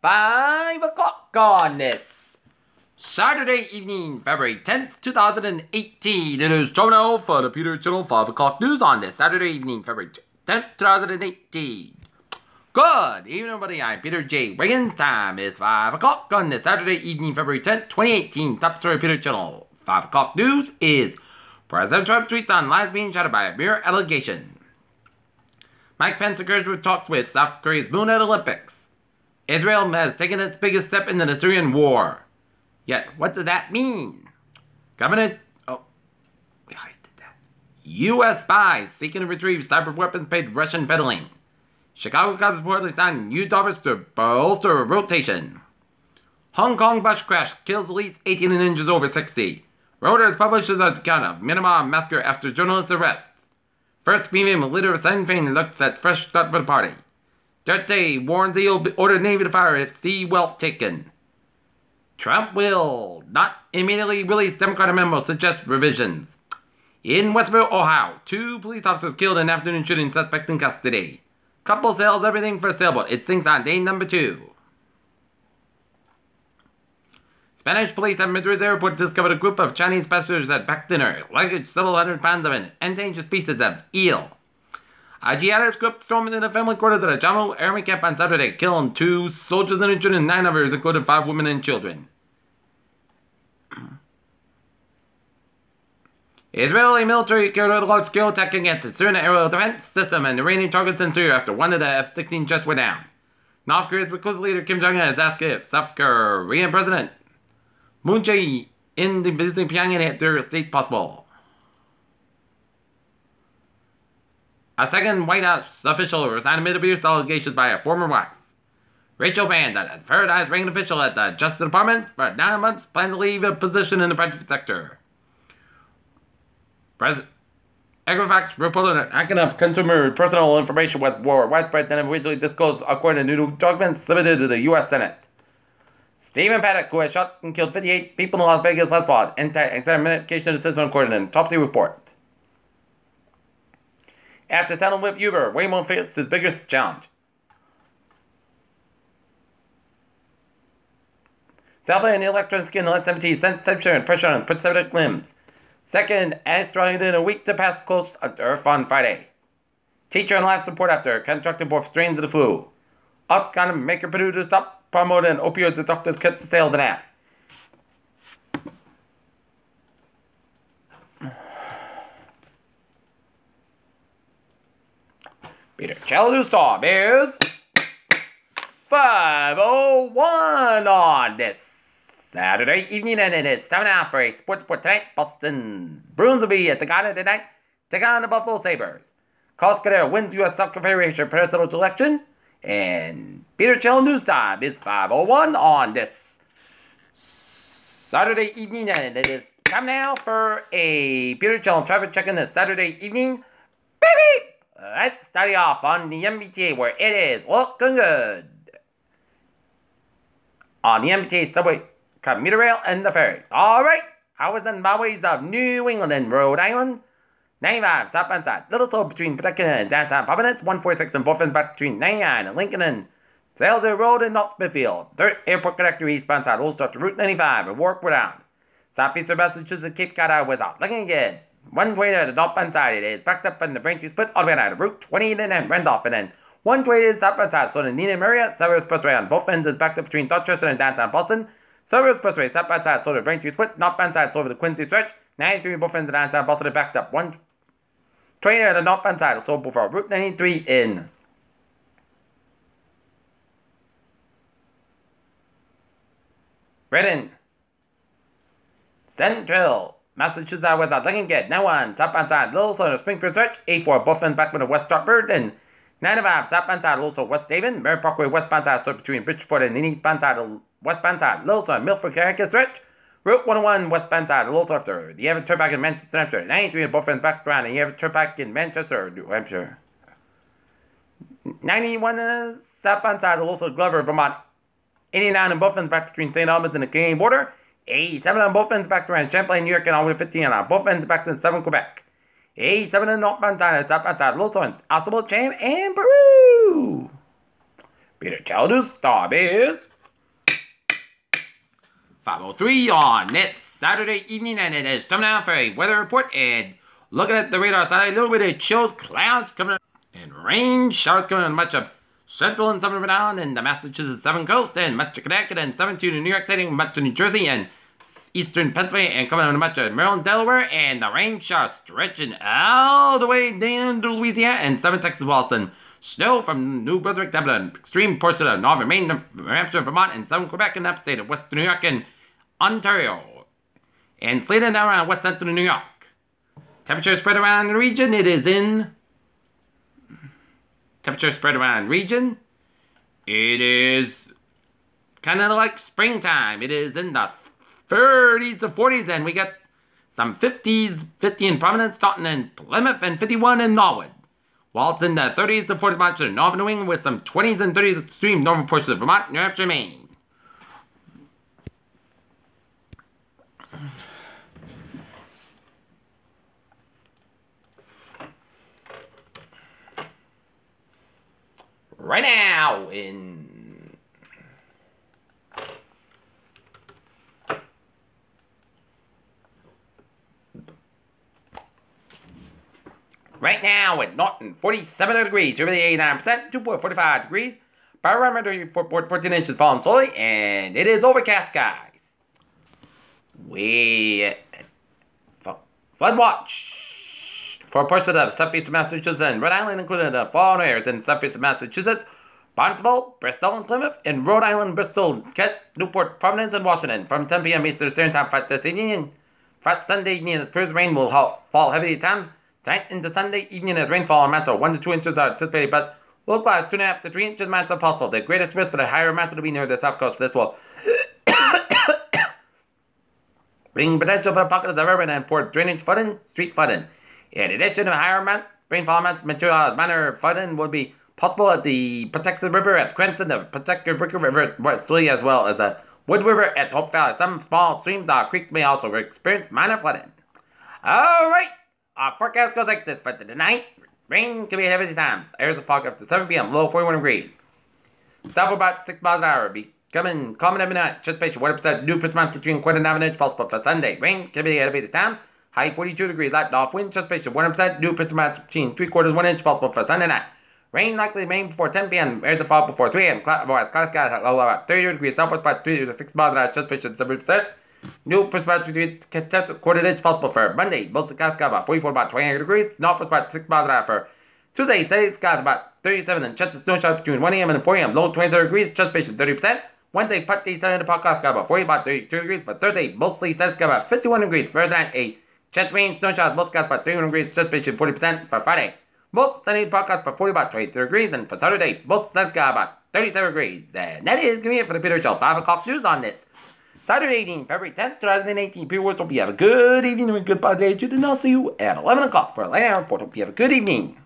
5 o'clock on this Saturday evening, February 10th, 2018. It is time now for the Peter Channel 5 o'clock news on this Saturday evening, February 10th, 2018. Good evening, everybody. I'm Peter J. Wiggins. Time is 5 o'clock on this Saturday evening, February 10th, 2018. Top story Peter Channel 5 o'clock news is President Trump tweets on lies being shouted by a mere allegation. Mike Pence encouraged talks with South Korea's moon at Olympics. Israel has taken its biggest step in the Syrian war. Yet, what does that mean? U.S. spies seeking to retrieve cyber weapons paid Russian peddling. Chicago Cubs reportedly signed new dollars to bolster rotation. Hong Kong bus crash kills at least 18 and injures over 60. Reuters publishes an account of Myanmar massacre after journalist arrest. First female leader of Sinn Féin looks at fresh start for the party. Duterte warns he'll order Navy to fire if sea wealth taken. Trump will not immediately release Democratic memo suggests revisions. In Westville, Ohio, 2 police officers killed in afternoon shooting, suspect in custody. Couple sells everything for a sailboat. It sinks on day number 2. Spanish police at Madrid airport discovered a group of Chinese passengers at packed dinner, luggage several hundred pounds of an endangered species of eel. A jihadist group stormed into the family quarters at a Jammu army camp on Saturday, killing 2 soldiers and injuring 9 others, including 5 women and children. Israeli military carried out a large-scale attack against the Syrian aerial defense system and Iranian targets in Syria after one of the F-16 jets were down. North Korea's reclusive leader Kim Jong-un has asked if South Korean President Moon Jae-in is visiting Pyongyang at their state possible. A second White House official resigned amid abuse allegations by a former wife. Rachel Band, a Paradise-ranking official at the Justice Department for 9 months, plans to leave a position in the private sector. Equifax reported an hacking of consumer personal information was more widespread than originally disclosed, according to new documents submitted to the U.S. Senate. Stephen Paddock, who has shot and killed 58 people in Las Vegas last fall, anti-medication assessment according to an autopsy report. After settling with Uber, Waymo faced his biggest challenge. Selfie and electron skin let 17 sense temperature and pressure on prosthetic limbs. Second, asteroid in a week to pass close to Earth on Friday. Teacher on life support after contracting both strains of the flu. Oxycontin maker producer stop promoting opioids with doctors cut the sales in half. Peter Channel Storm is 5:01 on this Saturday evening, and it's time now for a sports report tonight. Boston Bruins will be at the Garden tonight, take on the Buffalo Sabres. Carlos Cadero wins U.S. Soccer Federation presidential election, and Peter Channel News Time is 5:01 on this Saturday evening, and it is time now for a Peter Channel traffic check in this Saturday evening. Baby! Let's start off on the MBTA where it is looking good. On the MBTA subway, commuter rail, and the ferries. Alright, highways and byways of New England and Rhode Island. 95 southbound side, Little Seoul between Pawtucket and downtown Providence. 146 and both ends back between 99 and Lincoln and Salesy Road and North Smithfield. 3rd Airport Connector eastbound side, Old Stuff to Route 95 and Warwick Down. Southeastern Massachusetts, Cape Cod Highway out. Looking again. One way to the northbound side, it is backed up in the Braintree split all the way down to Route 20 and then Randolph, and then one way is southbound side, so the Neenah Marriott, Severs Expressway on both ends is backed up between Dorchester and downtown Boston. Severs Expressway, southbound side, so the Braintree split, northbound side, so over the Quincy stretch. 93 both ends of downtown Boston are backed up. 120 on the northbound side, so before Route 93 in Redden. Central Massachusetts was out looking good. Now on southbound side, Little Seoul, Springfield stretch. 84 both ends back with the West Stratford and 95 southbound side, also West Haven. Mary Parkway westbound side, so between Bridgeport and the eastbound side, westbound side, Little Seoul, Milford, Connecticut stretch. Route 101 westbound side, Little Seoul after the Everett Turnpike in Manchester, New Hampshire. 93 both ends back around the Everett Turnpike in Manchester, New Hampshire. 91 southbound side, also Glover, Vermont. 89 and both ends back between St. Albans and the Canadian border. 87 on both ends back around Champlain, New York, and all the way 15 on both ends back to 7 Quebec. 87 on northbound side, southbound side, Little Seoul, Oswald, Cham, and Peru. Peter Childers, Starbase. 5:03 on this Saturday evening, and it is time now for a weather report. And looking at the radar side, a little bit of chills, clouds coming up, and rain showers coming on much of central and southern Rhode Island, and the Massachusetts Southern Coast, and much of Connecticut, and 7 to New York City, much of New Jersey, and eastern Pennsylvania, and coming on much of Maryland, Delaware, and the rain showers stretching all the way down to Louisiana, and 7 Texas, Boston. Snow from New Brunswick down to an extreme portion of northern Maine, New Hampshire, Vermont, and southern Quebec, and upstate of western New York and Ontario. And sleeting down around west central New York. Temperature spread around the region. It is in... Temperature spread around region. It is kind of like springtime. It is in the 30s to 40s, and we got some 50s, 50 in Providence, Taunton, and Plymouth, and 51 in Norwood. While it's in the 30s to 40s much of northern New England, with some 20s and 30s extreme northern portions of Vermont, New Hampshire, Maine. Right now in at Norton, 47 degrees, humidity 89%, 2.45 degrees, barometer 14 inches falling slowly, and it is overcast skies. Flood watch for portions of southeastern Massachusetts and Rhode Island, including the fall areas in southeastern Massachusetts, Barnstable, Bristol, and Plymouth, in Rhode Island, Bristol, Kent, Newport, Providence, and Washington. From 10 p.m. Eastern Standard Time, Friday this evening, and Friday Sunday evening, as periods rain will fall heavily at times. Tonight into Sunday evening, as rainfall amounts of 1 to 2 inches are anticipated, but localized 2.5 to 3 inches amounts are possible. The greatest risk for the higher amounts will be near the south coast. This will bring potential for pockets of urban and poor drainage flooding, street flooding. In addition to higher rainfall amounts, material as minor flooding will be possible at the Patuxent River at Cranston, the Patuxent River at Wesley, as well as the Wood River at Hope Valley. Some small streams or creeks may also experience minor flooding. All right, our forecast goes like this for tonight. Rain can be heavy at times. Areas of fog up to 7 p.m. Low 41 degrees. South about 6 miles an hour. Becoming common every night. Anticipation 1% new percent between quarter and half an inch possible for Sunday. Rain can be heavy at times. High 42 degrees. Light off wind. Anticipation 1% new percent between 3/4 1 inch possible for Sunday night. Rain likely rain before 10 p.m. Areas of fog before 3 a.m. Cloud skies at low about 30 degrees. Southwest by 3 to 6 miles an hour. Anticipation 7%. New percent between quarter inch possible for Monday. Mostly clouds sky about 44 about 28 degrees. Northwest by 6 miles an hour for Tuesday. Steady skies about 37 and chances of snow showers between 1 a.m. and 4 a.m. Low 27 degrees. Anticipation 30%. Wednesday, Putty, Sunday, the podcast sky about 40 about 32 degrees. For Thursday, mostly steady sky about 51 degrees. For Thursday, a chance rain, snow showers, most skies about 31 degrees. Anticipation 40%. For Friday, most sunny podcast for 40 about 23 degrees. And for Saturday, most sunny sky about 37 degrees. And that is going to be it for the Peter Show. 5 o'clock news on this Saturday evening, February 10th, 2018. Peter Woods, hope you have a good evening and a good day, and I'll see you at 11 o'clock for a later report. Hope you have a good evening.